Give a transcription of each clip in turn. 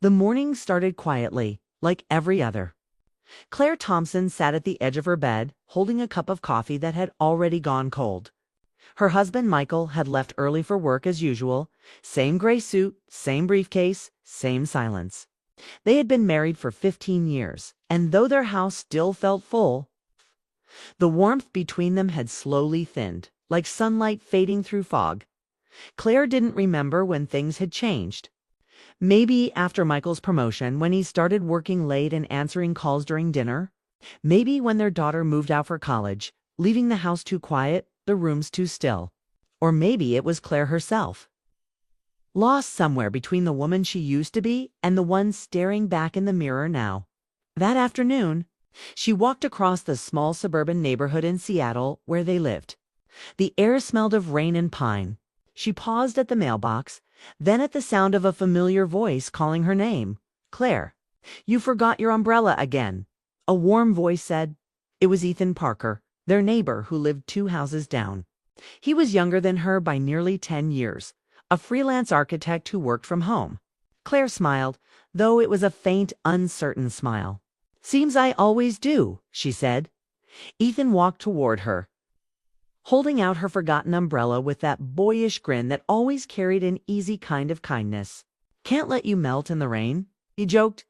The morning started quietly, like every other. Claire Thompson sat at the edge of her bed, holding a cup of coffee that had already gone cold. Her husband Michael had left early for work as usual, same gray suit, same briefcase, same silence. They had been married for 15 years, and though their house still felt full, the warmth between them had slowly thinned, like sunlight fading through fog. Claire didn't remember when things had changed. Maybe after Michael's promotion, when he started working late and answering calls during dinner. Maybe when their daughter moved out for college, leaving the house too quiet, the rooms too still. Or maybe it was Claire herself, lost somewhere between the woman she used to be and the one staring back in the mirror now. That afternoon, she walked across the small suburban neighborhood in Seattle where they lived. The air smelled of rain and pine. She paused at the mailbox, then at the sound of a familiar voice calling her name. "Claire, you forgot your umbrella again." A warm voice said. It was Ethan Parker, their neighbor who lived 2 houses down. He was younger than her by nearly 10 years, a freelance architect who worked from home. Claire smiled, though it was a faint, uncertain smile. "Seems I always do," she said. Ethan walked toward her, holding out her forgotten umbrella with that boyish grin that always carried an easy kind of kindness. "Can't let you melt in the rain," he joked.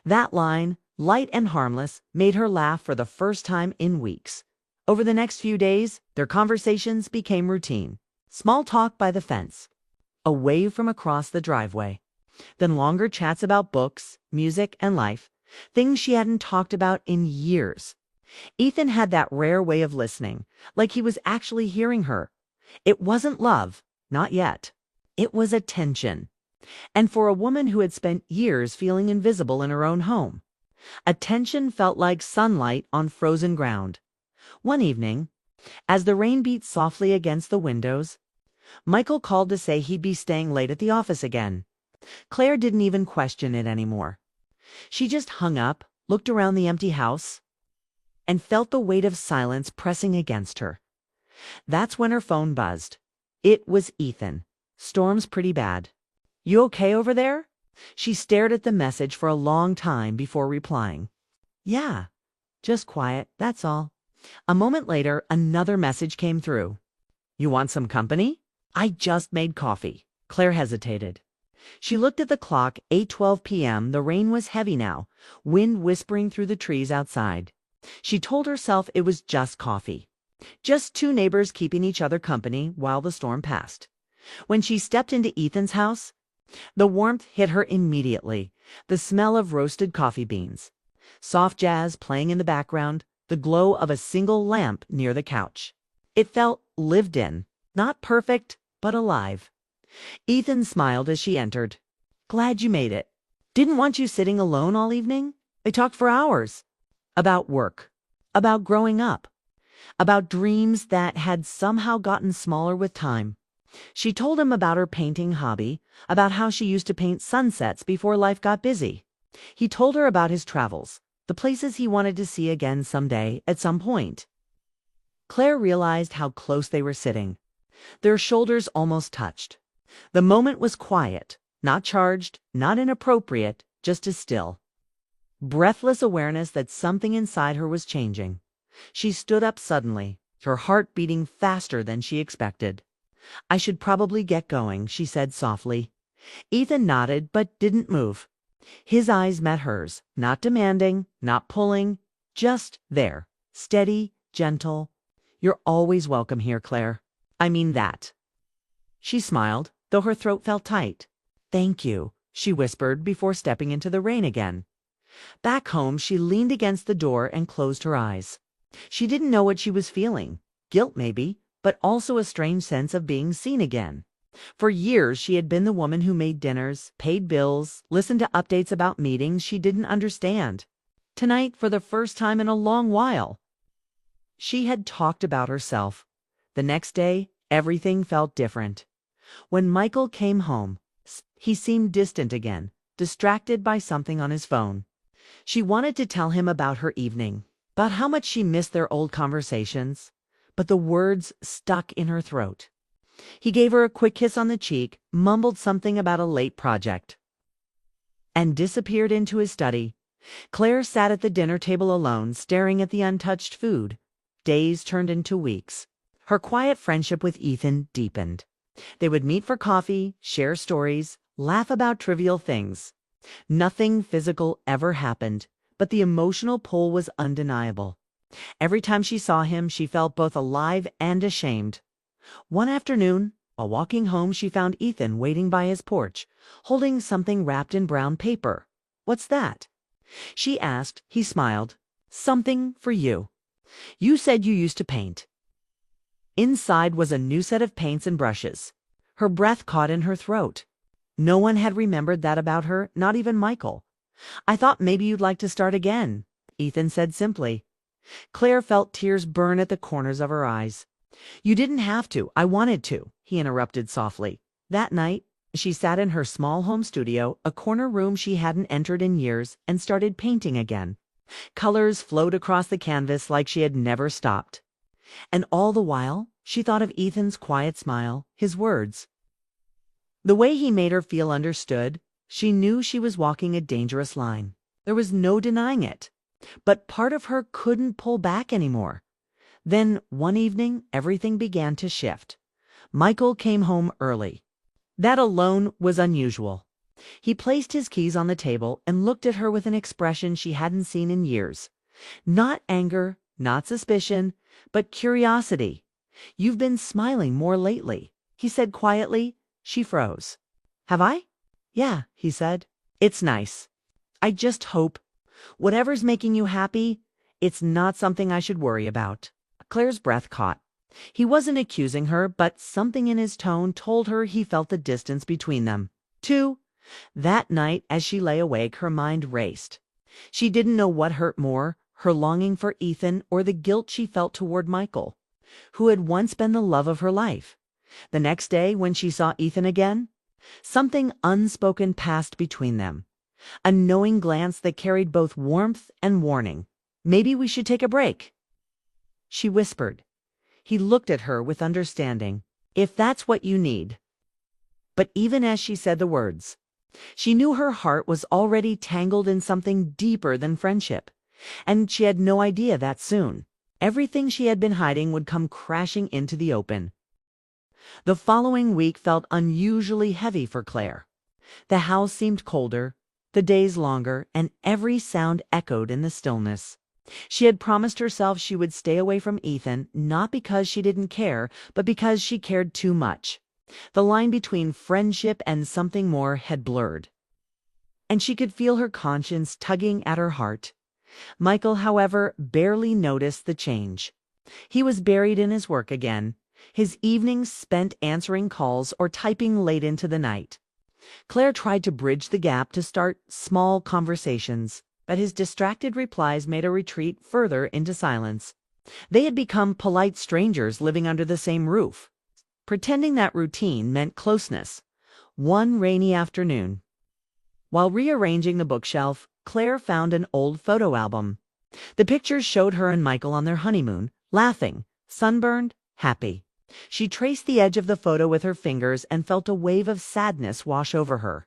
That line, light and harmless, made her laugh for the first time in weeks. Over the next few days, their conversations became routine. Small talk by the fence, a wave from across the driveway, then longer chats about books, music, and life, things she hadn't talked about in years. Ethan had that rare way of listening, like he was actually hearing her. It wasn't love, not yet. It was attention. And for a woman who had spent years feeling invisible in her own home, attention felt like sunlight on frozen ground. One evening, as the rain beat softly against the windows, Michael called to say he'd be staying late at the office again. Claire didn't even question it anymore. She just hung up, looked around the empty house, and felt the weight of silence pressing against her. That's when her phone buzzed. It was Ethan. "Storm's pretty bad. You okay over there?" She stared at the message for a long time before replying. "Yeah, just quiet, that's all." A moment later, another message came through. "You want some company? I just made coffee." Claire hesitated. She looked at the clock, 8:12 p.m. The rain was heavy now, wind whispering through the trees outside. She told herself it was just coffee. Just 2 neighbors keeping each other company while the storm passed. When she stepped into Ethan's house, the warmth hit her immediately. The smell of roasted coffee beans, soft jazz playing in the background, the glow of a single lamp near the couch. It felt lived in, not perfect, but alive. Ethan smiled as she entered. "Glad you made it. Didn't want you sitting alone all evening." They talked for hours. About work, about growing up, about dreams that had somehow gotten smaller with time. She told him about her painting hobby, about how she used to paint sunsets before life got busy. He told her about his travels, the places he wanted to see again someday at some point. Claire realized how close they were sitting. Their shoulders almost touched. The moment was quiet, not charged, not inappropriate, just as still. Breathless awareness that something inside her was changing. She stood up suddenly, her heart beating faster than she expected. "I should probably get going," she said softly. Ethan nodded but didn't move. His eyes met hers, not demanding, not pulling, just there, steady, gentle. "You're always welcome here, Claire. I mean that." She smiled, though her throat felt tight. "Thank you," she whispered before stepping into the rain again. Back home, she leaned against the door and closed her eyes. She didn't know what she was feeling. Guilt, maybe, but also a strange sense of being seen again. For years, she had been the woman who made dinners, paid bills, listened to updates about meetings she didn't understand. Tonight, for the first time in a long while, she had talked about herself. The next day, everything felt different. When Michael came home, he seemed distant again, distracted by something on his phone. She wanted to tell him about her evening, about how much she missed their old conversations, but the words stuck in her throat. He gave her a quick kiss on the cheek, mumbled something about a late project. and disappeared into his study. Claire sat at the dinner table alone, staring at the untouched food. Days turned into weeks. Her quiet friendship with Ethan deepened. They would meet for coffee, share stories, laugh about trivial things. Nothing physical ever happened, but the emotional pull was undeniable. Every time she saw him, she felt both alive and ashamed. One afternoon, while walking home, she found Ethan waiting by his porch, holding something wrapped in brown paper. "What's that?" she asked. He smiled. "Something for you. You said you used to paint." Inside was a new set of paints and brushes. Her breath caught in her throat. No one had remembered that about her, not even Michael. "I thought maybe you'd like to start again," Ethan said simply. Claire felt tears burn at the corners of her eyes. "You didn't have to. I wanted to," he interrupted softly. That night, she sat in her small home studio, a corner room she hadn't entered in years, and started painting again. Colors flowed across the canvas like she had never stopped. And all the while, she thought of Ethan's quiet smile, his words. The way he made her feel understood. She knew she was walking a dangerous line. There was no denying it. But part of her couldn't pull back anymore. Then, one evening, everything began to shift. Michael came home early. That alone was unusual. He placed his keys on the table and looked at her with an expression she hadn't seen in years. Not anger, not suspicion, but curiosity. "You've been smiling more lately," he said quietly. She froze. "Have I?" "Yeah," he said. "It's nice. I just hope, whatever's making you happy, it's not something I should worry about." Claire's breath caught. He wasn't accusing her, but something in his tone told her he felt the distance between them. That night, as she lay awake, her mind raced. She didn't know what hurt more, her longing for Ethan or the guilt she felt toward Michael, who had once been the love of her life. The next day, when she saw Ethan again, something unspoken passed between them. A knowing glance that carried both warmth and warning. "Maybe we should take a break," she whispered. He looked at her with understanding. "If that's what you need." But even as she said the words, she knew her heart was already tangled in something deeper than friendship. And she had no idea that soon everything she had been hiding would come crashing into the open. The following week felt unusually heavy for Claire. The house seemed colder, the days longer, and every sound echoed in the stillness. She had promised herself she would stay away from Ethan, not because she didn't care, but because she cared too much. The line between friendship and something more had blurred. And she could feel her conscience tugging at her heart. Michael, however, barely noticed the change. He was buried in his work again, his evenings spent answering calls or typing late into the night. Claire tried to bridge the gap to start small conversations, but his distracted replies made a retreat further into silence. They had become polite strangers living under the same roof, pretending that routine meant closeness. One rainy afternoon, while rearranging the bookshelf, Claire found an old photo album. The pictures showed her and Michael on their honeymoon, laughing, sunburned, happy. She traced the edge of the photo with her fingers and felt a wave of sadness wash over her.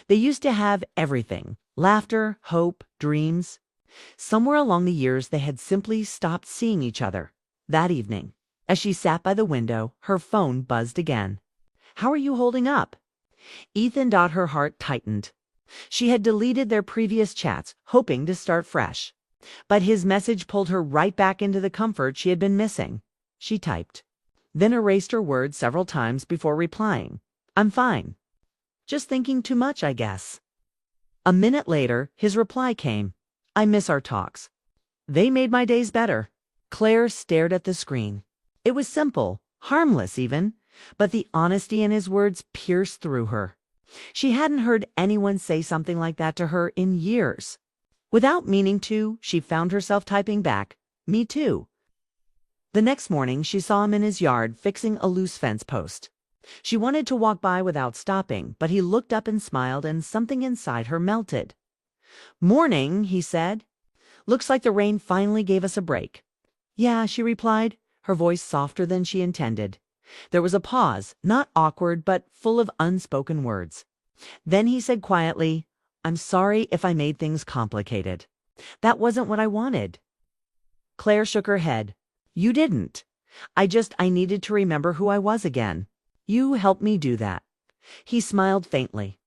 They used to have everything: laughter, hope, dreams. Somewhere along the years they had simply stopped seeing each other. That evening, as she sat by the window, her phone buzzed again. "How are you holding up?" Her heart tightened. She had deleted their previous chats, hoping to start fresh. But his message pulled her right back into the comfort she had been missing. She typed, then erased her words several times before replying. "I'm fine. Just thinking too much, I guess." A minute later, his reply came. "I miss our talks. They made my days better." Claire stared at the screen. It was simple, harmless even, but the honesty in his words pierced through her. She hadn't heard anyone say something like that to her in years. Without meaning to, she found herself typing back, "Me too." The next morning, she saw him in his yard fixing a loose fence post. She wanted to walk by without stopping, but he looked up and smiled, and something inside her melted. "Morning," he said. "Looks like the rain finally gave us a break." "Yeah," she replied, her voice softer than she intended. There was a pause, not awkward, but full of unspoken words. Then he said quietly, I'm sorry if I made things complicated. That wasn't what I wanted. Claire shook her head. You didn't. I needed to remember who I was again. You helped me do that. He smiled faintly.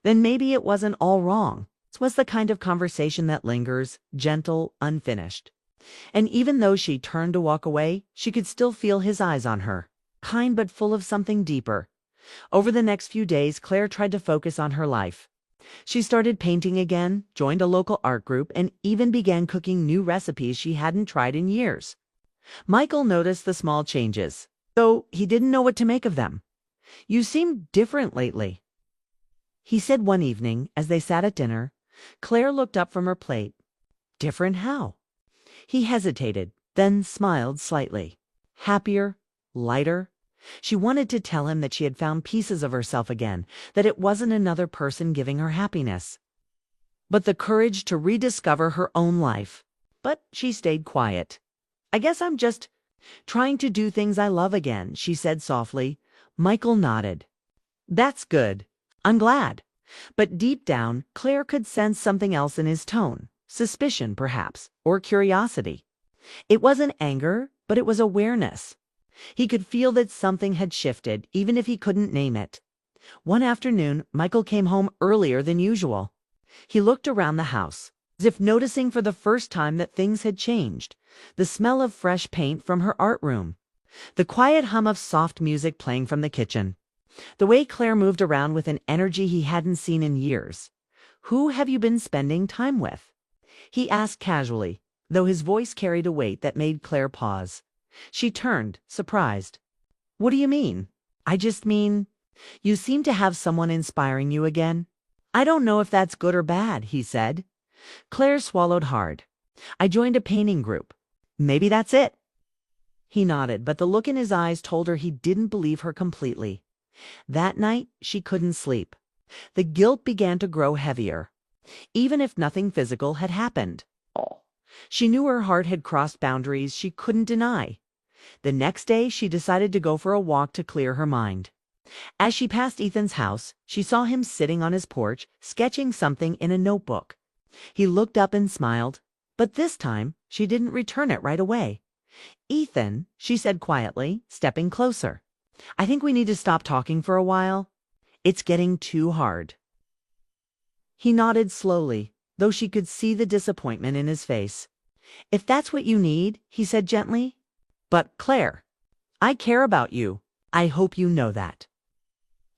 Then maybe it wasn't all wrong. This was the kind of conversation that lingers, gentle, unfinished. And even though she turned to walk away, she could still feel his eyes on her, kind but full of something deeper. Over the next few days, Claire tried to focus on her life. She started painting again, joined a local art group, and even began cooking new recipes she hadn't tried in years. Michael noticed the small changes, though he didn't know what to make of them. You seem different lately, he said one evening as they sat at dinner. Claire looked up from her plate. Different how? He hesitated, then smiled slightly. Happier, lighter. She wanted to tell him that she had found pieces of herself again, that it wasn't another person giving her happiness, but the courage to rediscover her own life. But she stayed quiet. I guess I'm just trying to do things I love again, she said softly. Michael nodded. That's good. I'm glad. But deep down, Claire could sense something else in his tone. Suspicion, perhaps, or curiosity. It wasn't anger, but it was awareness. He could feel that something had shifted, even if he couldn't name it. One afternoon, Michael came home earlier than usual. He looked around the house, as if noticing for the first time that things had changed. The smell of fresh paint from her art room. The quiet hum of soft music playing from the kitchen. The way Claire moved around with an energy he hadn't seen in years. Who have you been spending time with? He asked casually, though his voice carried a weight that made Claire pause. She turned, surprised. What do you mean? I just mean, you seem to have someone inspiring you again. I don't know if that's good or bad, he said. Claire swallowed hard. I joined a painting group. Maybe that's it. He nodded, but the look in his eyes told her he didn't believe her completely. That night, she couldn't sleep. The guilt began to grow heavier, even if nothing physical had happened. She knew her heart had crossed boundaries she couldn't deny. The next day, she decided to go for a walk to clear her mind. As she passed Ethan's house, she saw him sitting on his porch, sketching something in a notebook. He looked up and smiled, but this time, she didn't return it right away. Ethan, she said quietly, stepping closer. I think we need to stop talking for a while. It's getting too hard. He nodded slowly, though she could see the disappointment in his face. If that's what you need, he said gently. But, Claire, I care about you. I hope you know that.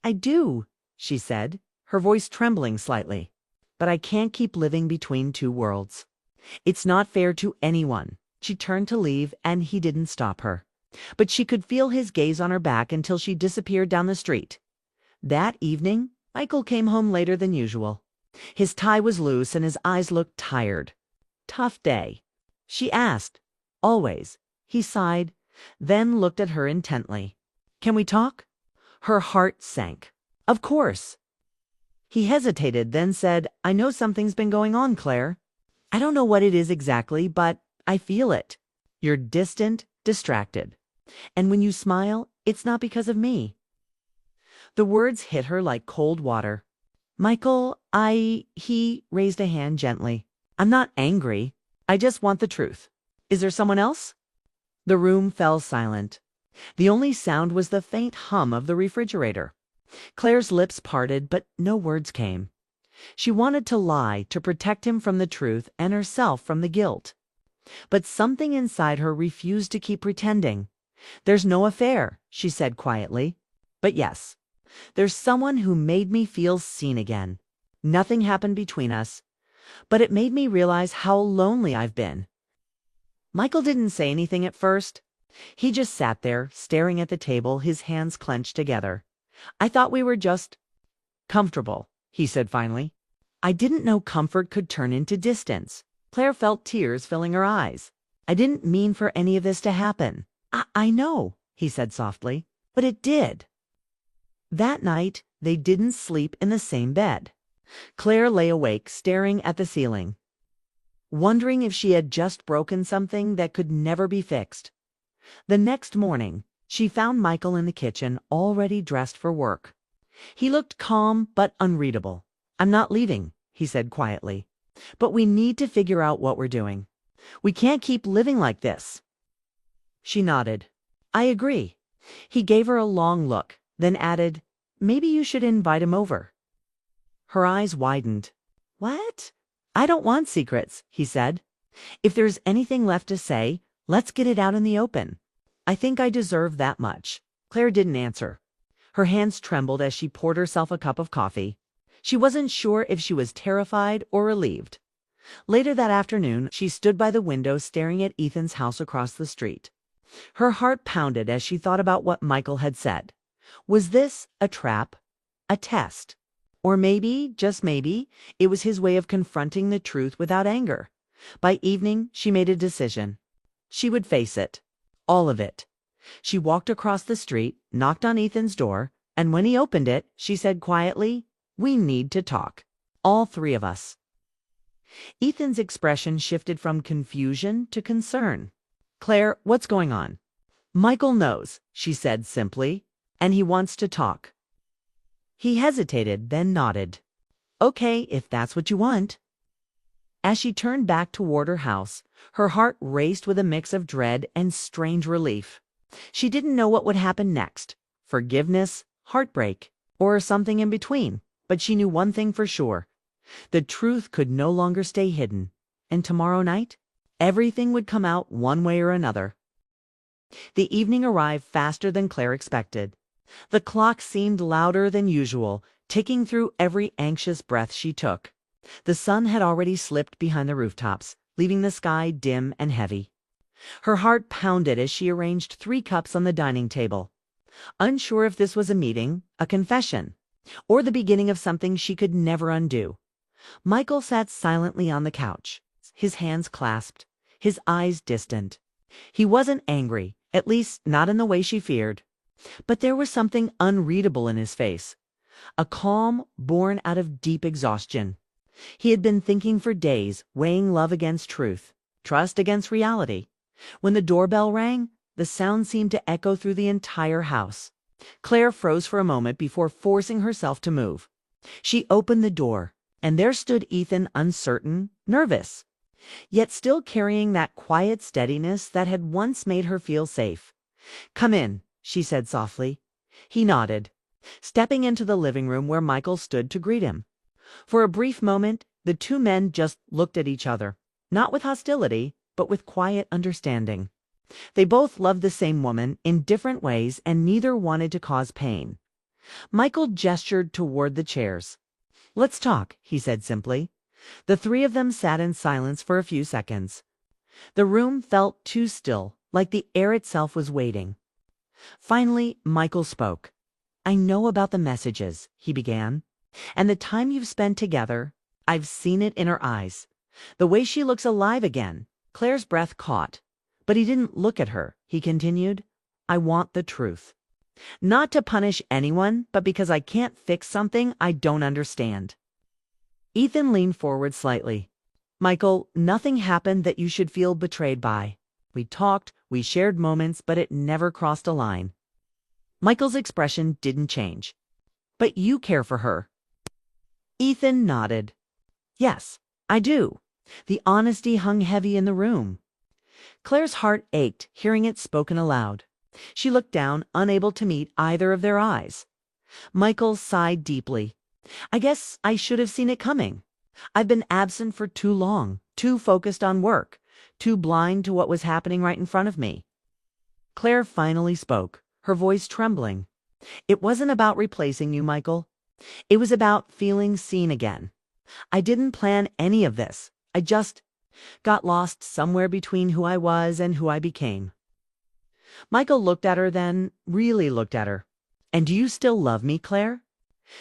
I do, she said, her voice trembling slightly. But I can't keep living between two worlds. It's not fair to anyone. She turned to leave, and he didn't stop her. But she could feel his gaze on her back until she disappeared down the street. That evening, Michael came home later than usual. His tie was loose and his eyes looked tired. Tough day, she asked. Always. He sighed, then looked at her intently. Can we talk? Her heart sank. Of course. He hesitated, then said, I know something's been going on, Claire. I don't know what it is exactly, but I feel it. You're distant, distracted. And when you smile, it's not because of me. The words hit her like cold water. Michael, he raised a hand gently. I'm not angry. I just want the truth. Is there someone else? The room fell silent. The only sound was the faint hum of the refrigerator. Claire's lips parted, but no words came. She wanted to lie to protect him from the truth and herself from the guilt. But something inside her refused to keep pretending. There's no affair, she said quietly. But yes, there's someone who made me feel seen again. Nothing happened between us, but it made me realize how lonely I've been. Michael didn't say anything at first. He just sat there, staring at the table, his hands clenched together. I thought we were just comfortable, he said finally. I didn't know comfort could turn into distance. Claire felt tears filling her eyes. I didn't mean for any of this to happen. I know, he said softly, but it did. That night, they didn't sleep in the same bed. Claire lay awake, staring at the ceiling, wondering if she had just broken something that could never be fixed. The next morning, she found Michael in the kitchen, already dressed for work. He looked calm but unreadable. I'm not leaving, he said quietly. But we need to figure out what we're doing. We can't keep living like this. She nodded. I agree. He gave her a long look, then added, maybe you should invite him over. Her eyes widened. What? I don't want secrets, he said. If there's anything left to say, let's get it out in the open. I think I deserve that much. Claire didn't answer. Her hands trembled as she poured herself a cup of coffee. She wasn't sure if she was terrified or relieved. Later that afternoon, she stood by the window staring at Ethan's house across the street. Her heart pounded as she thought about what Michael had said. Was this a trap? A test? Or maybe, just maybe, it was his way of confronting the truth without anger. By evening, she made a decision. She would face it. All of it. She walked across the street, knocked on Ethan's door, and when he opened it, she said quietly, we need to talk. All three of us. Ethan's expression shifted from confusion to concern. Claire, what's going on? Michael knows, she said simply, and he wants to talk. He hesitated, then nodded. Okay, if that's what you want. As she turned back toward her house, her heart raced with a mix of dread and strange relief. She didn't know what would happen next, forgiveness, heartbreak, or something in between, but she knew one thing for sure. The truth could no longer stay hidden, and tomorrow night, everything would come out one way or another. The evening arrived faster than Claire expected. The clock seemed louder than usual, ticking through every anxious breath she took. The sun had already slipped behind the rooftops, leaving the sky dim and heavy. Her heart pounded as she arranged 3 cups on the dining table. Unsure if this was a meeting, a confession, or the beginning of something she could never undo. Michael sat silently on the couch, his hands clasped, his eyes distant. He wasn't angry, at least not in the way she feared. But there was something unreadable in his face, a calm born out of deep exhaustion. He had been thinking for days, weighing love against truth, trust against reality. When the doorbell rang, the sound seemed to echo through the entire house. Claire froze for a moment before forcing herself to move. She opened the door, and there stood Ethan, uncertain, nervous, yet still carrying that quiet steadiness that had once made her feel safe. "Come in," she said softly. He nodded, stepping into the living room where Michael stood to greet him. For a brief moment, the two men just looked at each other, not with hostility, but with quiet understanding. They both loved the same woman in different ways, and neither wanted to cause pain. Michael gestured toward the chairs. "Let's talk," he said simply. The 3 of them sat in silence for a few seconds. The room felt too still, like the air itself was waiting. Finally, Michael spoke. "I know about the messages," he began, "and the time you've spent together. I've seen it in her eyes. The way she looks alive again." Claire's breath caught. But he didn't look at her. He continued, "I want the truth. Not to punish anyone, but because I can't fix something I don't understand." Ethan leaned forward slightly. "Michael, nothing happened that you should feel betrayed by. We talked, we shared moments, but it never crossed a line." Michael's expression didn't change. "But you care for her." Ethan nodded. "Yes, I do." The honesty hung heavy in the room. Claire's heart ached, hearing it spoken aloud. She looked down, unable to meet either of their eyes. Michael sighed deeply. "I guess I should have seen it coming. I've been absent for too long, too focused on work, too blind to what was happening right in front of me." Claire finally spoke, her voice trembling. "It wasn't about replacing you, Michael. It was about feeling seen again. I didn't plan any of this. I just got lost somewhere between who I was and who I became." Michael looked at her, then really looked at her. "And do you still love me, Claire?"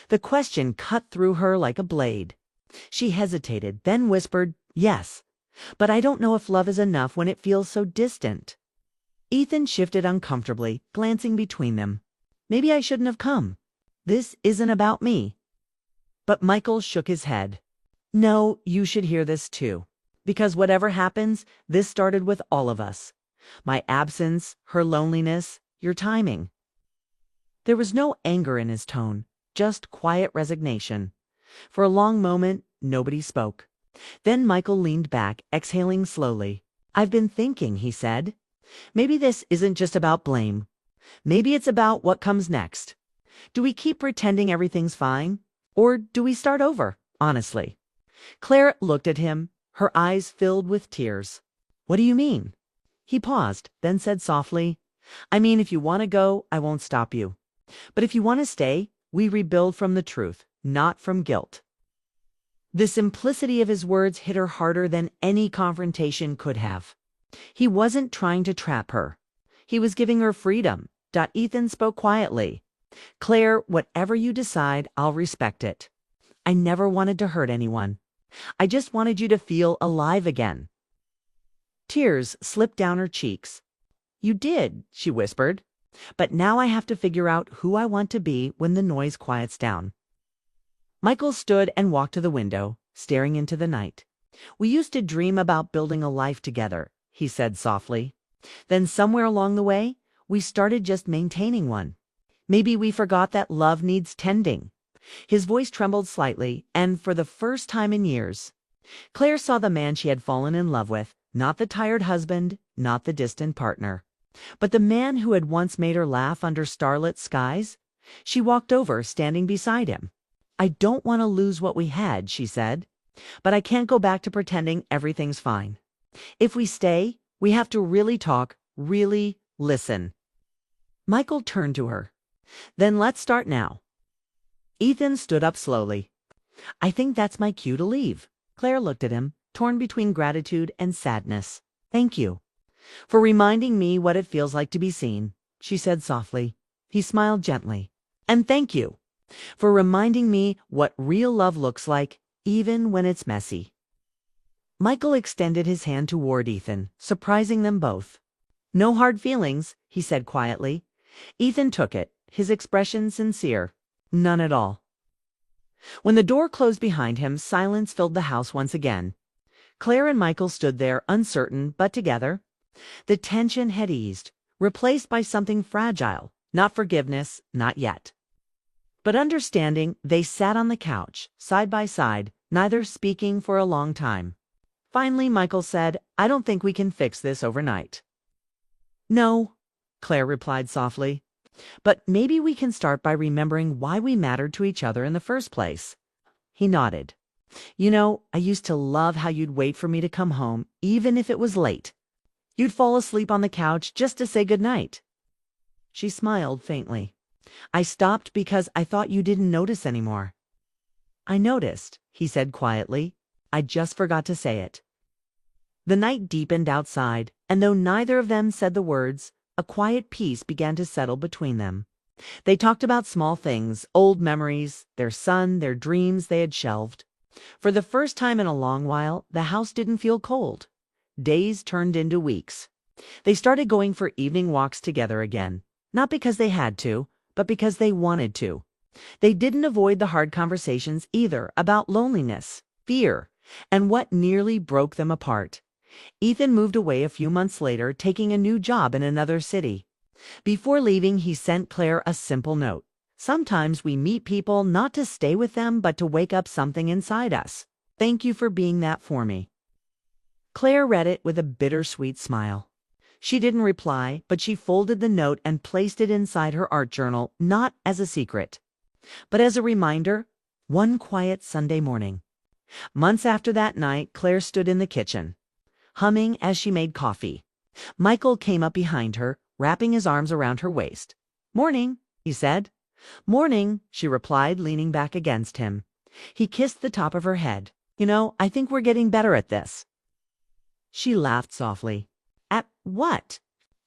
The question cut through her like a blade. She hesitated, then whispered, "Yes, but I don't know if love is enough when it feels so distant." Ethan shifted uncomfortably, glancing between them. "Maybe I shouldn't have come. This isn't about me." But Michael shook his head. "No, you should hear this too. Because whatever happens, this started with all of us. My absence, her loneliness, your timing." There was no anger in his tone, just quiet resignation. For a long moment, nobody spoke. Then Michael leaned back, exhaling slowly. "I've been thinking," he said. "Maybe this isn't just about blame. Maybe it's about what comes next. Do we keep pretending everything's fine? Or do we start over, honestly?" Claire looked at him, her eyes filled with tears. "What do you mean?" He paused, then said softly, "I mean, if you want to go, I won't stop you. But if you want to stay, we rebuild from the truth, not from guilt." The simplicity of his words hit her harder than any confrontation could have. He wasn't trying to trap her. He was giving her freedom. Ethan spoke quietly. "Claire, whatever you decide, I'll respect it. I never wanted to hurt anyone. I just wanted you to feel alive again." Tears slipped down her cheeks. "You did," she whispered. "But now I have to figure out who I want to be when the noise quiets down." Michael stood and walked to the window, staring into the night. "We used to dream about building a life together," he said softly. "Then somewhere along the way, we started just maintaining one. Maybe we forgot that love needs tending." His voice trembled slightly, and for the first time in years, Claire saw the man she had fallen in love with, not the tired husband, not the distant partner, but the man who had once made her laugh under starlit skies. She walked over, standing beside him. "I don't want to lose what we had," she said, "but I can't go back to pretending everything's fine. If we stay, we have to really talk, really listen." Michael turned to her. "Then let's start now." Ethan stood up slowly. "I think that's my cue to leave." Claire looked at him, torn between gratitude and sadness. "Thank you for reminding me what it feels like to be seen," she said softly. He smiled gently. "And thank you for reminding me what real love looks like, even when it's messy." Michael extended his hand toward Ethan, surprising them both. "No hard feelings," he said quietly. Ethan took it, his expression sincere. "None at all." When the door closed behind him, silence filled the house once again. Claire and Michael stood there, uncertain, but together. The tension had eased, replaced by something fragile, not forgiveness, not yet. But understanding. They sat on the couch, side by side, neither speaking for a long time. Finally, Michael said, "I don't think we can fix this overnight." "No," Claire replied softly. "But maybe we can start by remembering why we mattered to each other in the first place." He nodded. "You know, I used to love how you'd wait for me to come home, even if it was late. You'd fall asleep on the couch just to say goodnight." She smiled faintly. "I stopped because I thought you didn't notice anymore." "I noticed," he said quietly. "I just forgot to say it." The night deepened outside, and though neither of them said the words, a quiet peace began to settle between them. They talked about small things, old memories, their son, their dreams they had shelved. For the first time in a long while, the house didn't feel cold. Days turned into weeks. They started going for evening walks together again, not because they had to, but because they wanted to. They didn't avoid the hard conversations either about loneliness, fear, and what nearly broke them apart. Ethan moved away a few months later, taking a new job in another city. Before leaving, he sent Claire a simple note. "Sometimes we meet people not to stay with them, but to wake up something inside us. Thank you for being that for me." Claire read it with a bittersweet smile. She didn't reply, but she folded the note and placed it inside her art journal, not as a secret, but as a reminder. One quiet Sunday morning, months after that night, Claire stood in the kitchen, humming as she made coffee. Michael came up behind her, wrapping his arms around her waist. "Morning," he said. "Morning," she replied, leaning back against him. He kissed the top of her head. "You know, I think we're getting better at this." She laughed softly. "At what?"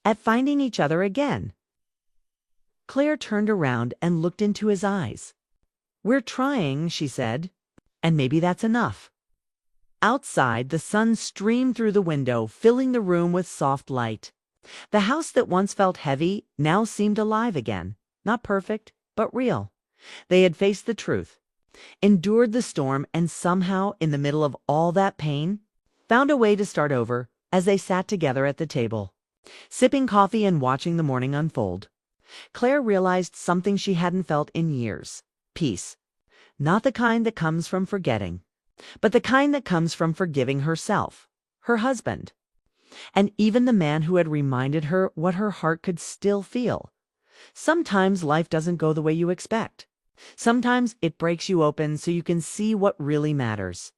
"At finding each other again." Claire turned around and looked into his eyes. "We're trying," she said, "and maybe that's enough." Outside, the sun streamed through the window, filling the room with soft light. The house that once felt heavy now seemed alive again. Not perfect, but real. They had faced the truth, endured the storm, and somehow, in the middle of all that pain, found a way to start over. As they sat together at the table, sipping coffee and watching the morning unfold, Claire realized something she hadn't felt in years. Peace. Not the kind that comes from forgetting, but the kind that comes from forgiving herself, her husband, and even the man who had reminded her what her heart could still feel. Sometimes life doesn't go the way you expect. Sometimes it breaks you open so you can see what really matters.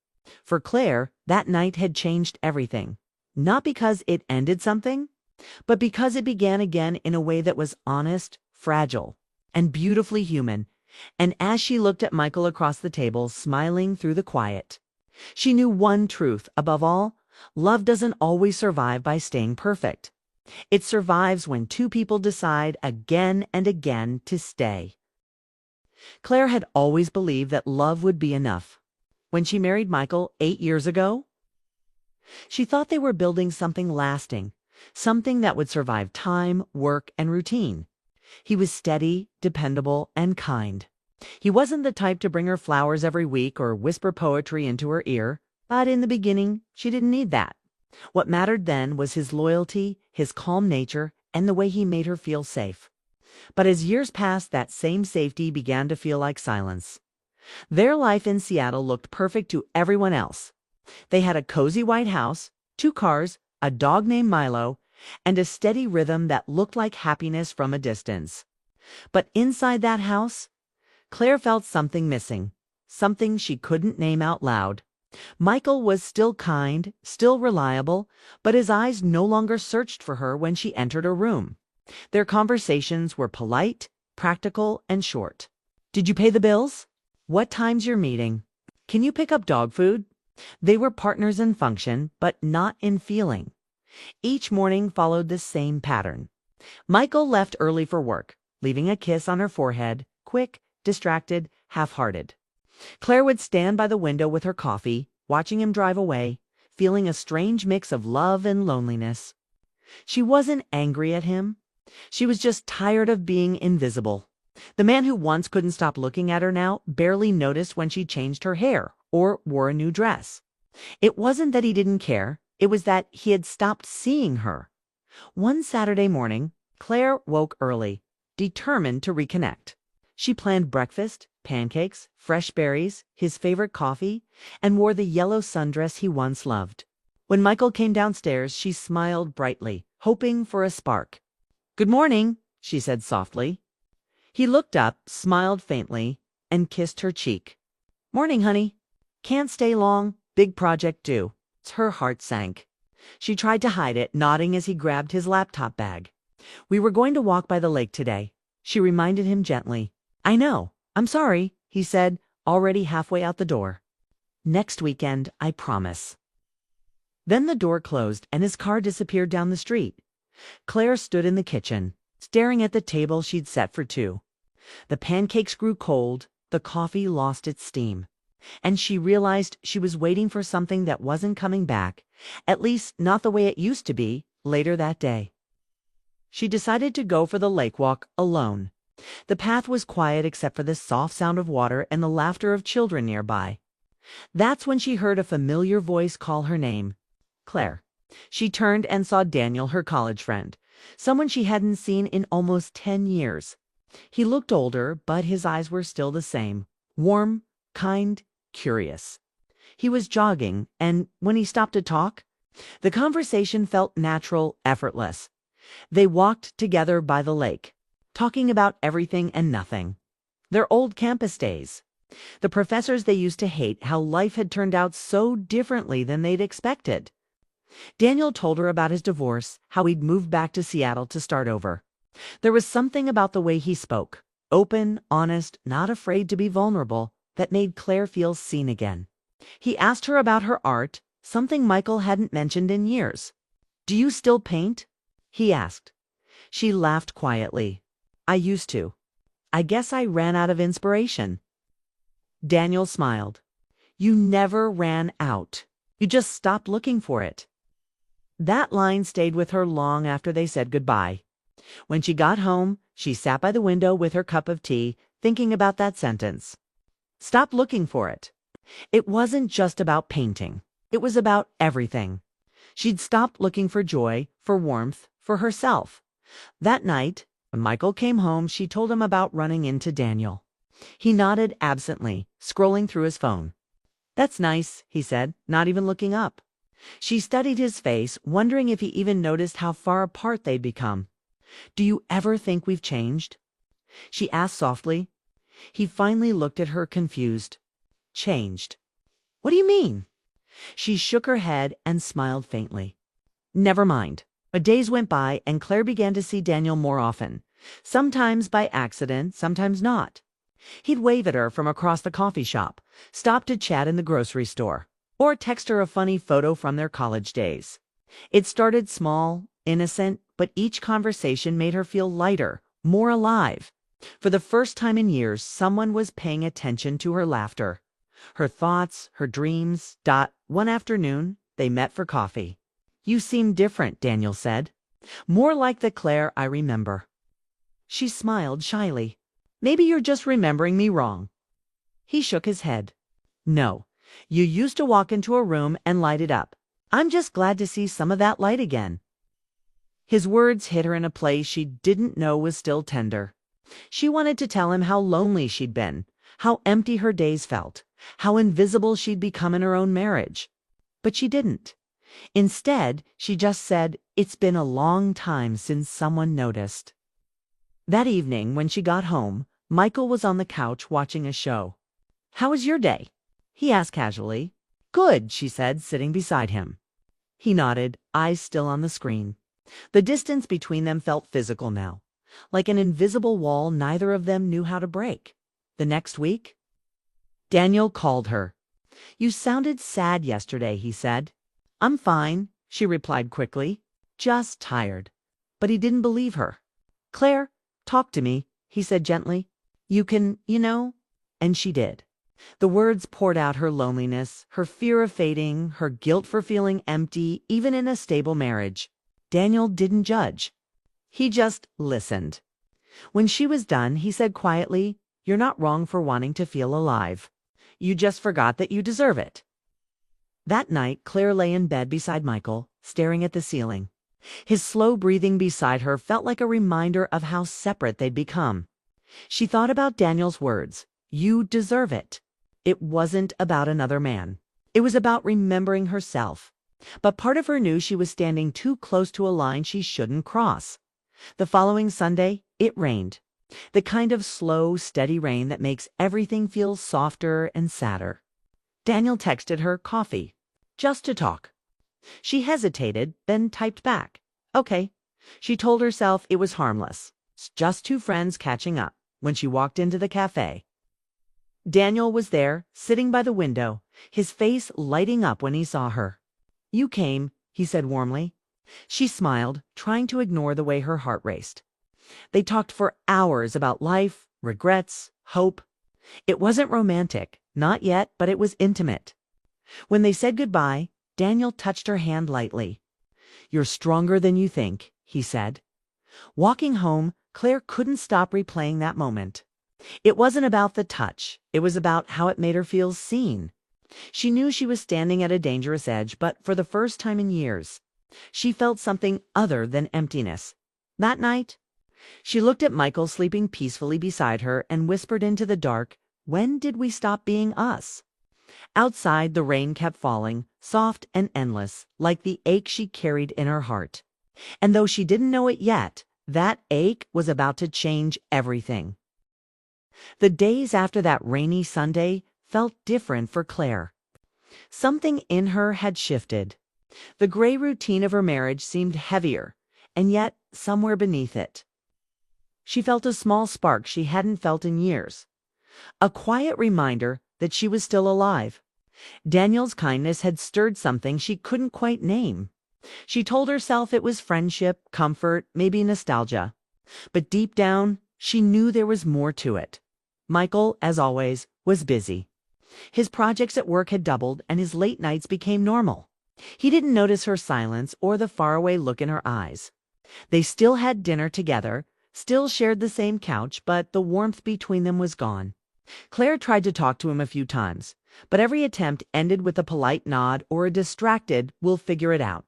For Claire, that night had changed everything. Not because it ended something, but because it began again in a way that was honest, fragile, and beautifully human. And as she looked at Michael across the table, smiling through the quiet, she knew one truth above all: love doesn't always survive by staying perfect. It survives when two people decide again and again to stay. Claire had always believed that love would be enough. When she married Michael 8 years ago, she thought they were building something lasting, something that would survive time, work, and routine. He was steady, dependable, and kind. He wasn't the type to bring her flowers every week or whisper poetry into her ear, but in the beginning, she didn't need that. What mattered then was his loyalty, his calm nature, and the way he made her feel safe. But as years passed, that same safety began to feel like silence. Their life in Seattle looked perfect to everyone else. They had a cozy white house, 2 cars, a dog named Milo, and a steady rhythm that looked like happiness from a distance. But inside that house, Claire felt something missing, something she couldn't name out loud. Michael was still kind, still reliable, but his eyes no longer searched for her when she entered a room. Their conversations were polite, practical, and short. Did you pay the bills? What time's your meeting? Can you pick up dog food? They were partners in function, but not in feeling. Each morning followed the same pattern. Michael left early for work, leaving a kiss on her forehead, quick, distracted, half-hearted. Claire would stand by the window with her coffee, watching him drive away, feeling a strange mix of love and loneliness. She wasn't angry at him. She was just tired of being invisible. The man who once couldn't stop looking at her now barely noticed when she changed her hair or wore a new dress. It wasn't that he didn't care. It was that he had stopped seeing her. One Saturday morning, Claire woke early, determined to reconnect. She planned breakfast, pancakes, fresh berries, his favorite coffee, and wore the yellow sundress he once loved. When Michael came downstairs, she smiled brightly, hoping for a spark. "Good morning," she said softly. He looked up, smiled faintly, and kissed her cheek. "Morning, honey. Can't stay long. Big project due." Her heart sank. She tried to hide it, nodding as he grabbed his laptop bag. "We were going to walk by the lake today," she reminded him gently. "I know. I'm sorry," he said, already halfway out the door. "Next weekend, I promise." Then the door closed and his car disappeared down the street. Claire stood in the kitchen, staring at the table she'd set for 2. The pancakes grew cold, the coffee lost its steam, and she realized she was waiting for something that wasn't coming back, at least not the way it used to be, later that day. She decided to go for the lake walk alone. The path was quiet except for the soft sound of water and the laughter of children nearby. That's when she heard a familiar voice call her name. Claire. She turned and saw Daniel, her college friend, someone she hadn't seen in almost 10 years. He looked older, but his eyes were still the same, warm, kind, curious. He was jogging, and when he stopped to talk, the conversation felt natural, effortless. They walked together by the lake, talking about everything and nothing. Their old campus days. The professors they used to hate, how life had turned out so differently than they'd expected. Daniel told her about his divorce, how he'd moved back to Seattle to start over. There was something about the way he spoke, open, honest, not afraid to be vulnerable, that made Claire feel seen again. He asked her about her art, something Michael hadn't mentioned in years. "Do you still paint?" he asked. She laughed quietly. "I used to. I guess I ran out of inspiration." Daniel smiled. "You never ran out. You just stopped looking for it." That line stayed with her long after they said goodbye. When she got home, she sat by the window with her cup of tea, thinking about that sentence. Stop looking for it. It wasn't just about painting. It was about everything. She'd stopped looking for joy, for warmth, for herself. That night, when Michael came home, she told him about running into Daniel. He nodded absently, scrolling through his phone. "That's nice," he said, not even looking up. She studied his face, wondering if he even noticed how far apart they'd become. "Do you ever think we've changed?" she asked softly. He finally looked at her, confused. "Changed? What do you mean?" She shook her head and smiled faintly. "Never mind." Days went by, and Claire began to see Daniel more often. Sometimes by accident, sometimes not. He'd wave at her from across the coffee shop, stop to chat in the grocery store, or text her a funny photo from their college days. It started small, innocent, but each conversation made her feel lighter, more alive. For the first time in years, someone was paying attention to her laughter, her thoughts, her dreams. One afternoon, they met for coffee. "You seem different," Daniel said. "More like the Claire I remember." She smiled shyly. "Maybe you're just remembering me wrong." He shook his head. "No, you used to walk into a room and light it up. I'm just glad to see some of that light again." His words hit her in a place she didn't know was still tender. She wanted to tell him how lonely she'd been, how empty her days felt, how invisible she'd become in her own marriage. But she didn't. Instead, she just said, "It's been a long time since someone noticed." That evening, when she got home, Michael was on the couch watching a show. "How was your day?" he asked casually. "Good," she said, sitting beside him. He nodded, eyes still on the screen. The distance between them felt physical now, like an invisible wall neither of them knew how to break. The next week, Daniel called her. "You sounded sad yesterday," he said. "I'm fine," she replied quickly. "Just tired." But he didn't believe her. "Claire, talk to me," he said gently. "You can, you know." And she did. The words poured out her loneliness, her fear of fading, her guilt for feeling empty, even in a stable marriage. Daniel didn't judge. He just listened. When she was done, he said quietly, "You're not wrong for wanting to feel alive. You just forgot that you deserve it." That night, Claire lay in bed beside Michael, staring at the ceiling. His slow breathing beside her felt like a reminder of how separate they'd become. She thought about Daniel's words, "You deserve it." It wasn't about another man. It was about remembering herself. But part of her knew she was standing too close to a line she shouldn't cross. The following Sunday, it rained. The kind of slow, steady rain that makes everything feel softer and sadder. Daniel texted her coffee, just to talk. She hesitated, then typed back, "Okay." She told herself it was harmless. It's just two friends catching up, when she walked into the cafe. Daniel was there, sitting by the window, his face lighting up when he saw her. "You came," he said warmly. She smiled, trying to ignore the way her heart raced. They talked for hours about life, regrets, hope. It wasn't romantic, not yet, but it was intimate. When they said goodbye, Daniel touched her hand lightly. "You're stronger than you think," he said. Walking home, Claire couldn't stop replaying that moment. It wasn't about the touch. It was about how it made her feel seen. She knew she was standing at a dangerous edge, but for the first time in years, she felt something other than emptiness. That night, she looked at Michael sleeping peacefully beside her and whispered into the dark, "When did we stop being us?" Outside, the rain kept falling, soft and endless, like the ache she carried in her heart. And though she didn't know it yet, that ache was about to change everything. The days after that rainy Sunday felt different for Claire. Something in her had shifted. The gray routine of her marriage seemed heavier, and yet somewhere beneath it, she felt a small spark she hadn't felt in years. A quiet reminder that she was still alive. Daniel's kindness had stirred something she couldn't quite name. She told herself it was friendship, comfort, maybe nostalgia. But deep down, she knew there was more to it. Michael, as always, was busy. His projects at work had doubled, and his late nights became normal. He didn't notice her silence or the faraway look in her eyes. They still had dinner together, still shared the same couch, but the warmth between them was gone. Claire tried to talk to him a few times, but every attempt ended with a polite nod or a distracted, "We'll figure it out."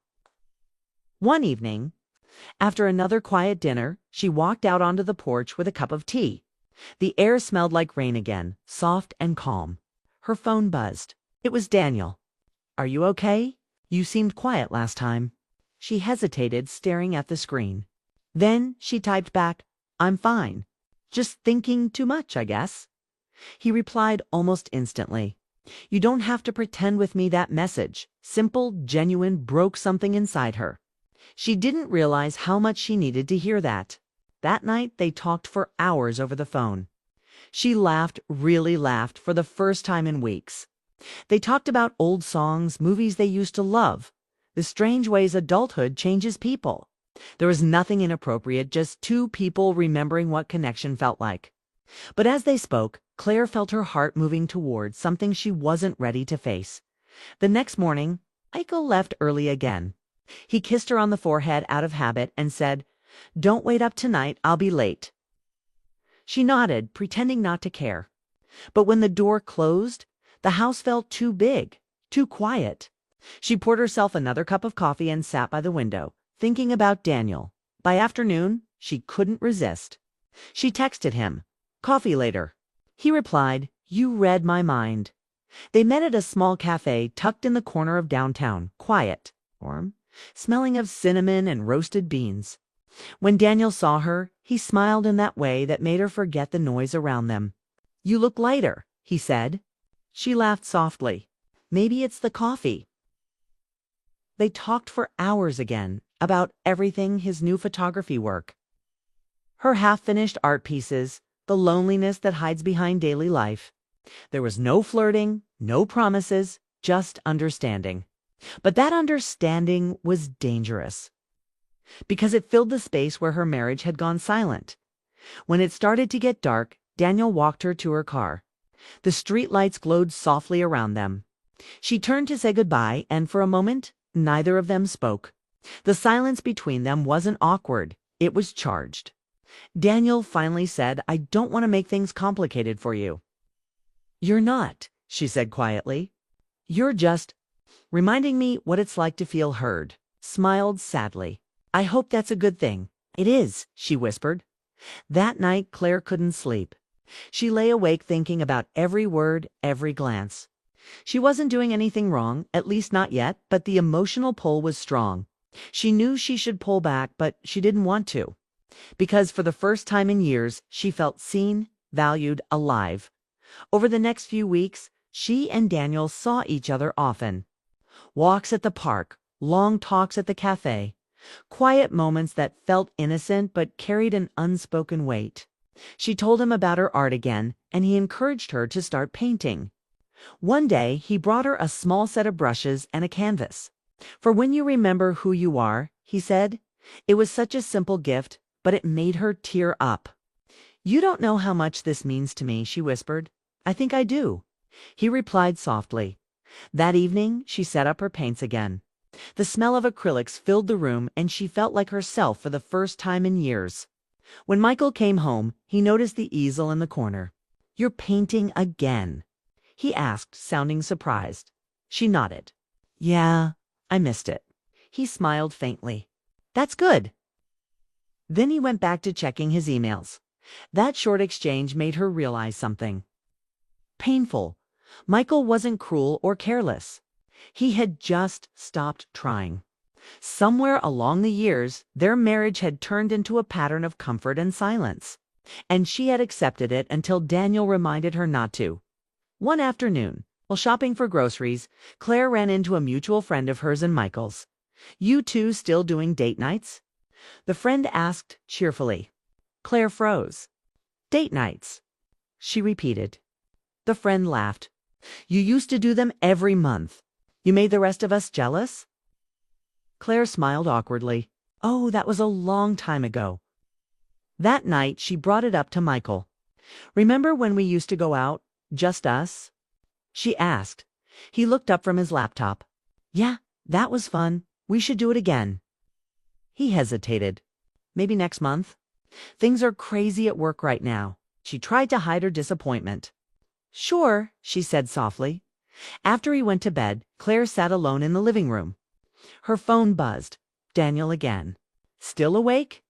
One evening, after another quiet dinner, she walked out onto the porch with a cup of tea. The air smelled like rain again, soft and calm. Her phone buzzed. It was Daniel. "Are you okay? You seemed quiet last time." She hesitated, staring at the screen. Then she typed back, "I'm fine. Just thinking too much, I guess." He replied almost instantly, "You don't have to pretend with me." That message, simple, genuine, broke something inside her. She didn't realize how much she needed to hear that. That night, they talked for hours over the phone. She laughed, really laughed, for the first time in weeks. They talked about old songs, movies they used to love, the strange ways adulthood changes people. There was nothing inappropriate, just two people remembering what connection felt like. But as they spoke, Claire felt her heart moving towards something she wasn't ready to face. The next morning, Michael left early again. He kissed her on the forehead out of habit and said, "Don't wait up tonight, I'll be late." She nodded, pretending not to care. But when the door closed, the house felt too big, too quiet. She poured herself another cup of coffee and sat by the window, thinking about Daniel. By afternoon, she couldn't resist. She texted him, "Coffee later." He replied, "You read my mind." They met at a small cafe tucked in the corner of downtown, quiet, warm, smelling of cinnamon and roasted beans. When Daniel saw her, he smiled in that way that made her forget the noise around them. "You look lighter," he said. She laughed softly. "Maybe it's the coffee." They talked for hours again, about everything, his new photography work, her half-finished art pieces, the loneliness that hides behind daily life. There was no flirting, no promises, just understanding. But that understanding was dangerous, because it filled the space where her marriage had gone silent. When it started to get dark, Daniel walked her to her car. The street lights glowed softly around them. She turned to say goodbye, and for a moment, neither of them spoke. The silence between them wasn't awkward, it was charged. Daniel finally said, "I don't want to make things complicated for you." "You're not," she said quietly. "You're just reminding me what it's like to feel heard." Smiled sadly. "I hope that's a good thing." "It is," she whispered. That night, Claire couldn't sleep. She lay awake thinking about every word, every glance. She wasn't doing anything wrong, at least not yet, but the emotional pull was strong. She knew she should pull back, but she didn't want to. Because for the first time in years, she felt seen, valued, alive. Over the next few weeks, she and Daniel saw each other often. Walks at the park, long talks at the cafe, quiet moments that felt innocent but carried an unspoken weight. She told him about her art again, and he encouraged her to start painting. One day, he brought her a small set of brushes and a canvas. "For when you remember who you are," he said. It was such a simple gift, but it made her tear up. "You don't know how much this means to me," she whispered. "I think I do." He replied softly. That evening, she set up her paints again. The smell of acrylics filled the room, and she felt like herself for the first time in years. When Michael came home, he noticed the easel in the corner. "You're painting again?" he asked, sounding surprised. She nodded. "Yeah, I missed it." He smiled faintly. "That's good." Then he went back to checking his emails. That short exchange made her realize something. Painful. Michael wasn't cruel or careless. He had just stopped trying. Somewhere along the years, their marriage had turned into a pattern of comfort and silence. And she had accepted it until Daniel reminded her not to. One afternoon, while shopping for groceries, Claire ran into a mutual friend of hers and Michael's. "You two still doing date nights?" The friend asked cheerfully. Claire froze. "Date nights," she repeated. The friend laughed. "You used to do them every month. You made the rest of us jealous?" Claire smiled awkwardly. "Oh, that was a long time ago." That night, she brought it up to Michael. "Remember when we used to go out, just us?" she asked. He looked up from his laptop. "Yeah, that was fun. We should do it again." He hesitated. "Maybe next month?" "Things are crazy at work right now." She tried to hide her disappointment. "Sure," she said softly. After he went to bed, Claire sat alone in the living room. Her phone buzzed. Daniel again. "Still awake?"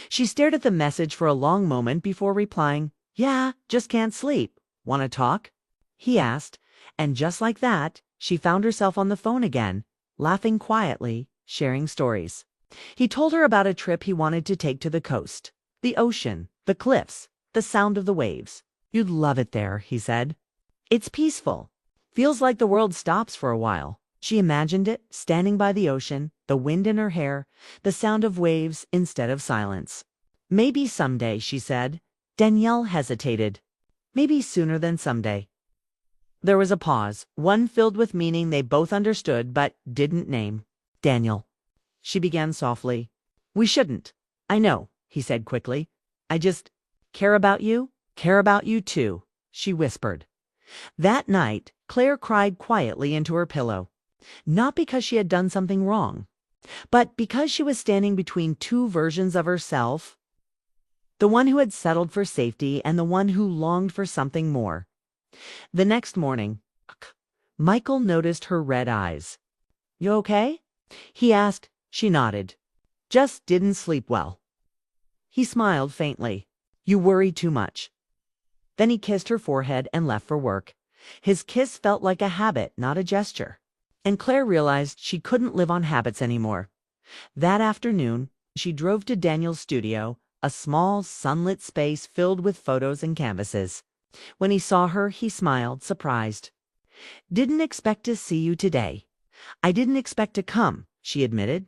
She stared at the message for a long moment before replying, "Yeah, just can't sleep. Want to talk?" he asked, And just like that, she found herself on the phone again, laughing quietly, sharing stories. He told her about a trip he wanted to take to the coast. The ocean, the cliffs, the sound of the waves. "You'd love it there," he said. "It's peaceful. Feels like the world stops for a while." She imagined it, standing by the ocean, the wind in her hair, the sound of waves instead of silence. "Maybe someday," she said. Danielle hesitated. "Maybe sooner than someday." There was a pause, one filled with meaning they both understood but didn't name. "Daniel," she began softly. "We shouldn't. I know," he said quickly. "I just care about you too," she whispered. That night, Claire cried quietly into her pillow. Not because she had done something wrong, but because she was standing between two versions of herself, the one who had settled for safety and the one who longed for something more. The next morning, Michael noticed her red eyes. "You okay?" he asked. She nodded. "Just didn't sleep well." He smiled faintly. "You worry too much." Then he kissed her forehead and left for work. His kiss felt like a habit, not a gesture. And Claire realized she couldn't live on habits anymore. That afternoon, she drove to Daniel's studio, a small, sunlit space filled with photos and canvases. When he saw her, he smiled, surprised. "Didn't expect to see you today." "I didn't expect to come," she admitted.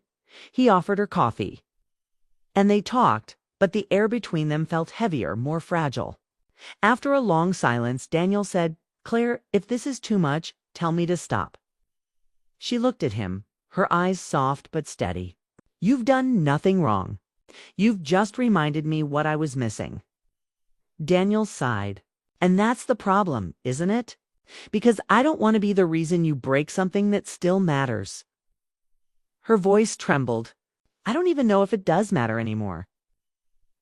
He offered her coffee. And they talked, but the air between them felt heavier, more fragile. After a long silence, Daniel said, "Claire, if this is too much, tell me to stop." She looked at him, her eyes soft but steady. "You've done nothing wrong. You've just reminded me what I was missing." Daniel sighed. "And that's the problem, isn't it? Because I don't want to be the reason you break something that still matters." Her voice trembled. "I don't even know if it does matter anymore."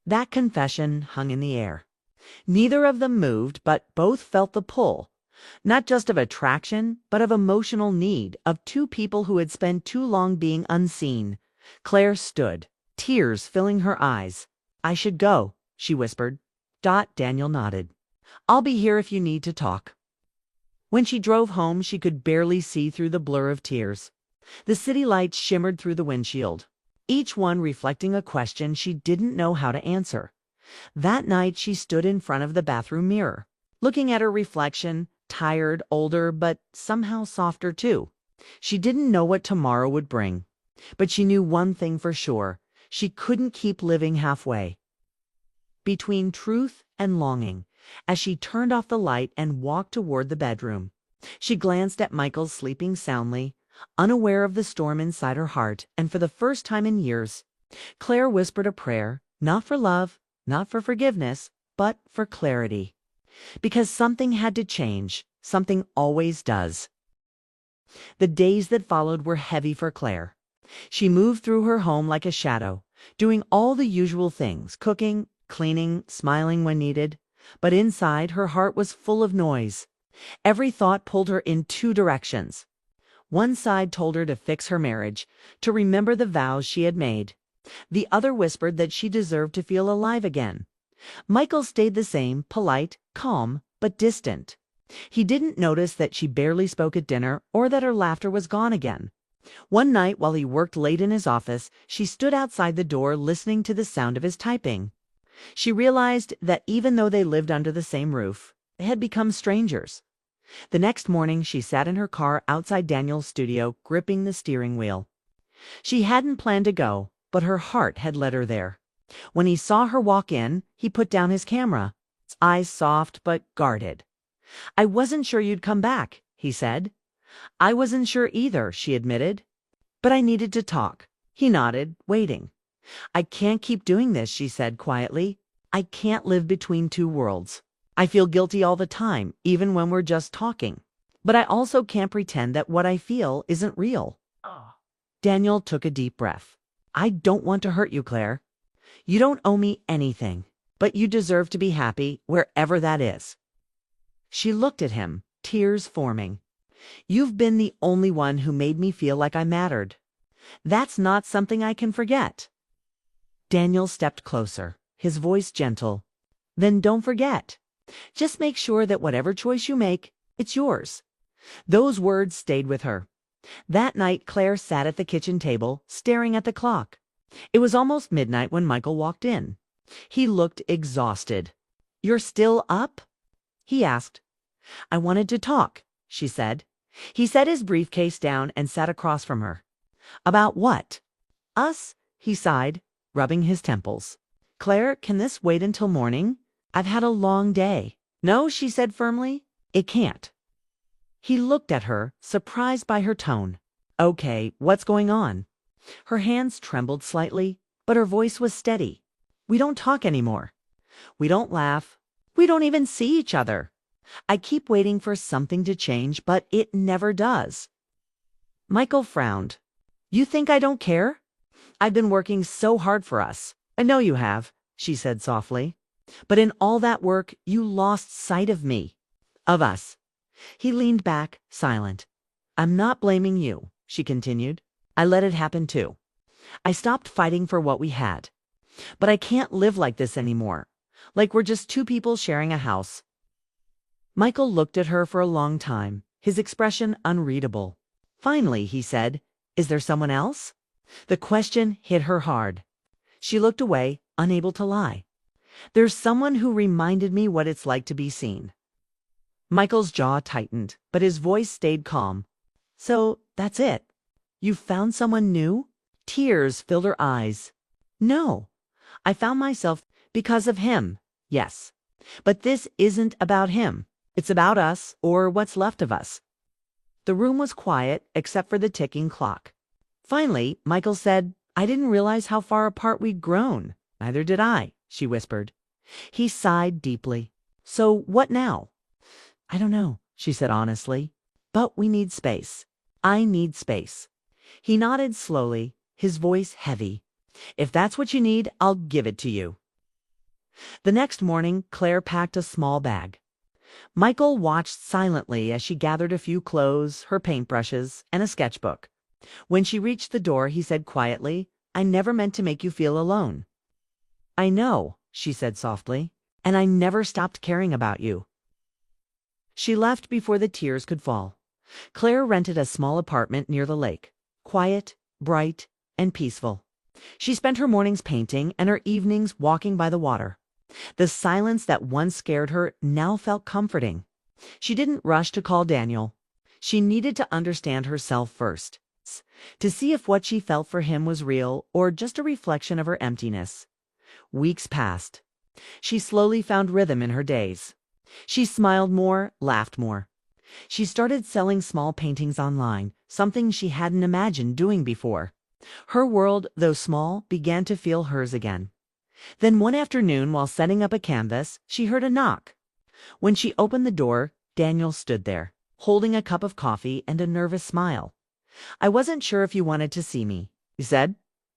That confession hung in the air. Neither of them moved, but both felt the pull. Not just of attraction, but of emotional need, of two people who had spent too long being unseen. Claire stood, tears filling her eyes. "I should go," she whispered. Daniel nodded. "I'll be here if you need to talk." When she drove home, she could barely see through the blur of tears. The city lights shimmered through the windshield, each one reflecting a question she didn't know how to answer. That night, she stood in front of the bathroom mirror, looking at her reflection, tired, older, but somehow softer too. She didn't know what tomorrow would bring, but she knew one thing for sure. She couldn't keep living halfway. Between truth and longing, as she turned off the light and walked toward the bedroom, she glanced at Michael sleeping soundly, unaware of the storm inside her heart, and for the first time in years, Claire whispered a prayer, not for love, not for forgiveness, but for clarity. Because something had to change. Something always does. The days that followed were heavy for Claire. She moved through her home like a shadow, doing all the usual things, cooking, cleaning, smiling when needed. But inside, her heart was full of noise. Every thought pulled her in two directions. One side told her to fix her marriage, to remember the vows she had made. The other whispered that she deserved to feel alive again. Michael stayed the same, polite, calm, but distant. He didn't notice that she barely spoke at dinner or that her laughter was gone again. One night, while he worked late in his office, she stood outside the door listening to the sound of his typing. She realized that even though they lived under the same roof, they had become strangers. The next morning, she sat in her car outside Daniel's studio, gripping the steering wheel. She hadn't planned to go, but her heart had led her there. When he saw her walk in, he put down his camera, his eyes soft but guarded. "I wasn't sure you'd come back," he said. "I wasn't sure either," she admitted. "But I needed to talk." He nodded, waiting. "I can't keep doing this," she said quietly. "I can't live between two worlds. I feel guilty all the time, even when we're just talking. But I also can't pretend that what I feel isn't real." Daniel took a deep breath. "I don't want to hurt you, Claire. You don't owe me anything, but you deserve to be happy wherever that is." She looked at him, tears forming. "You've been the only one who made me feel like I mattered. That's not something I can forget." Daniel stepped closer, his voice gentle. "Then don't forget. Just make sure that whatever choice you make, it's yours. Those words stayed with her. That night, Claire sat at the kitchen table, staring at the clock. It was almost midnight when Michael walked in. He looked exhausted. "You're still up?" he asked. "I wanted to talk," she said. He set his briefcase down and sat across from her. "About what?" "Us," he sighed, rubbing his temples. "Claire, can this wait until morning? I've had a long day." "No," she said firmly. "It can't." He looked at her, surprised by her tone. "Okay, what's going on?" Her hands trembled slightly, but her voice was steady. "We don't talk anymore. We don't laugh. We don't even see each other. I keep waiting for something to change, but it never does." Michael frowned. "You think I don't care? I've been working so hard for us." "I know you have," she said softly. "But in all that work, you lost sight of me. Of us." He leaned back, silent. "I'm not blaming you," she continued. "I let it happen too. I stopped fighting for what we had. But I can't live like this anymore. Like we're just two people sharing a house." Michael looked at her for a long time, his expression unreadable. Finally, he said, "Is there someone else?" The question hit her hard. She looked away, unable to lie. "There's someone who reminded me what it's like to be seen." Michael's jaw tightened, but his voice stayed calm. "So, that's it? You found someone new?" Tears filled her eyes. "No. I found myself because of him, yes. But this isn't about him. It's about us, or what's left of us." The room was quiet, except for the ticking clock. Finally, Michael said, "I didn't realize how far apart we'd grown." "Neither did I," she whispered. He sighed deeply. "So what now?" "I don't know," she said honestly. "But we need space. I need space." He nodded slowly, his voice heavy. "If that's what you need, I'll give it to you." The next morning, Claire packed a small bag. Michael watched silently as she gathered a few clothes, her paintbrushes, and a sketchbook. When she reached the door, he said quietly, "I never meant to make you feel alone." "I know," she said softly, "and I never stopped caring about you." She left before the tears could fall. Claire rented a small apartment near the lake, quiet, bright, and peaceful. She spent her mornings painting and her evenings walking by the water. The silence that once scared her now felt comforting. She didn't rush to call Daniel. She needed to understand herself first, to see if what she felt for him was real or just a reflection of her emptiness. Weeks passed. She slowly found rhythm in her days. She smiled more, laughed more. She started selling small paintings online, something she hadn't imagined doing before. Her world, though small, began to feel hers again. Then one afternoon, while setting up a canvas, she heard a knock. When she opened the door, Daniel stood there, holding a cup of coffee and a nervous smile. "I wasn't sure if you wanted to see me," he said.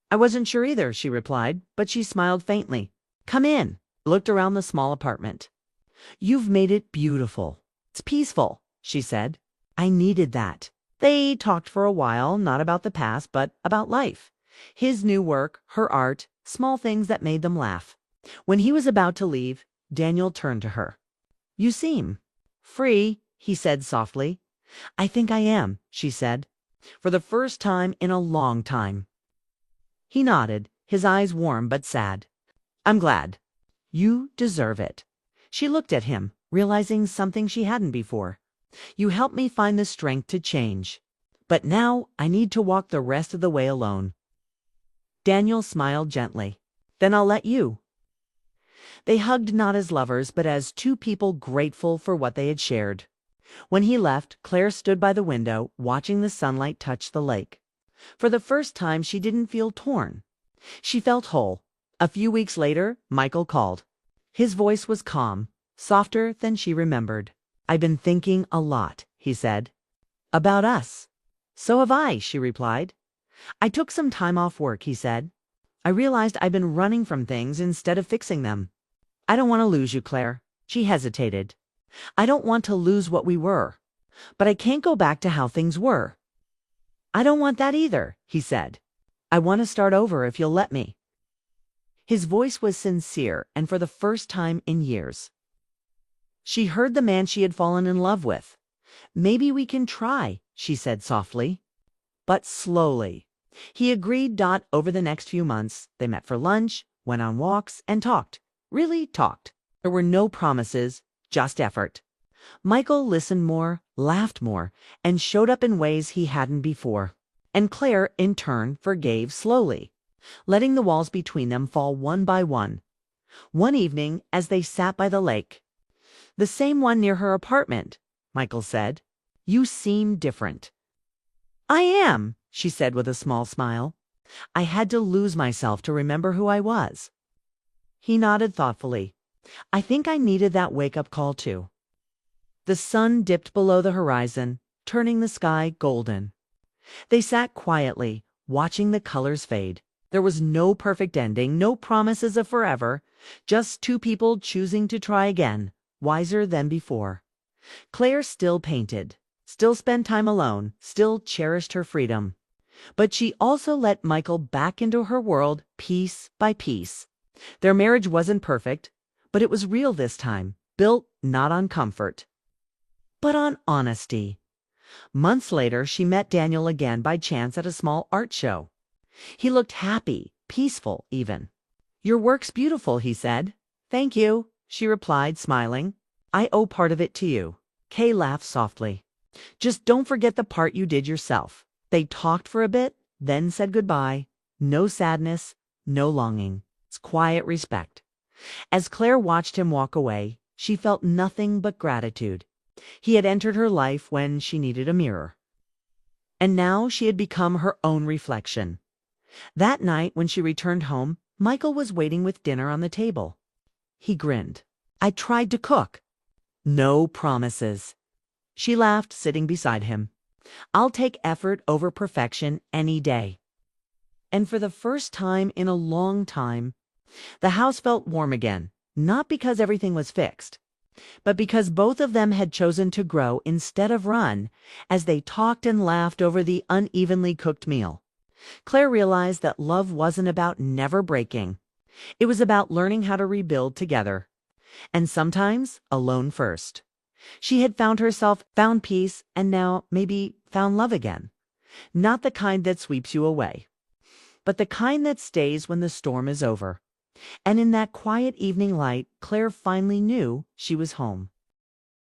"I wasn't sure either," she replied, but she smiled faintly. "Come in." Looked around the small apartment. "You've made it beautiful. It's peaceful," she said. "I needed that." They talked for a while, not about the past, but about life. His new work, her art, small things that made them laugh. When he was about to leave, Daniel turned to her. "You seem free," he said softly. "I think I am," she said, "for the first time in a long time." He nodded, his eyes warm but sad. "I'm glad. You deserve it." She looked at him, realizing something she hadn't before. "You helped me find the strength to change. But now I need to walk the rest of the way alone." Daniel smiled gently. "Then I'll let you." They hugged not as lovers, but as two people grateful for what they had shared. When he left, Claire stood by the window, watching the sunlight touch the lake. For the first time, she didn't feel torn. She felt whole. A few weeks later, Michael called. His voice was calm, softer than she remembered. "I've been thinking a lot," he said. "About us." "So have I," she replied. "I took some time off work," he said. "I realized I've been running from things instead of fixing them. I don't want to lose you, Claire." She hesitated. "I don't want to lose what we were. But I can't go back to how things were." "I don't want that either," he said. "I want to start over if you'll let me." His voice was sincere, and for the first time in years. She heard the man she had fallen in love with. Maybe we can try, she said softly, but slowly. He agreed. Over the next few months, they met for lunch, went on walks, and talked. Really talked. There were no promises, just effort. Michael listened more, laughed more, and showed up in ways he hadn't before. And Claire, in turn, forgave slowly, letting the walls between them fall one by one. One evening, as they sat by the lake, "The same one near her apartment," Michael said. "You seem different." "I am," she said with a small smile. "I had to lose myself to remember who I was." He nodded thoughtfully. "I think I needed that wake-up call too." The sun dipped below the horizon, turning the sky golden. They sat quietly, watching the colors fade. There was no perfect ending, no promises of forever, just two people choosing to try again, wiser than before. Claire still painted, still spent time alone, still cherished her freedom. But she also let Michael back into her world piece by piece. Their marriage wasn't perfect, but it was real this time, built not on comfort, but on honesty. Months later, she met Daniel again by chance at a small art show. He looked happy, peaceful even. "Your work's beautiful," he said. "Thank you," she replied, smiling. "I owe part of it to you." Kay laughed softly. "Just don't forget the part you did yourself." They talked for a bit, then said goodbye. No sadness, no longing. It's quiet respect. As Claire watched him walk away, she felt nothing but gratitude. He had entered her life when she needed a mirror. And now she had become her own reflection. That night, when she returned home, Michael was waiting with dinner on the table. He grinned. "I tried to cook." "No promises." She laughed, sitting beside him. "I'll take effort over perfection any day." And for the first time in a long time, the house felt warm again, not because everything was fixed, but because both of them had chosen to grow instead of run as they talked and laughed over the unevenly cooked meal. Claire realized that love wasn't about never breaking. It was about learning how to rebuild together, and sometimes alone first. She had found herself, found peace, and now maybe found love again. Not the kind that sweeps you away, but the kind that stays when the storm is over. And in that quiet evening light, Claire finally knew she was home.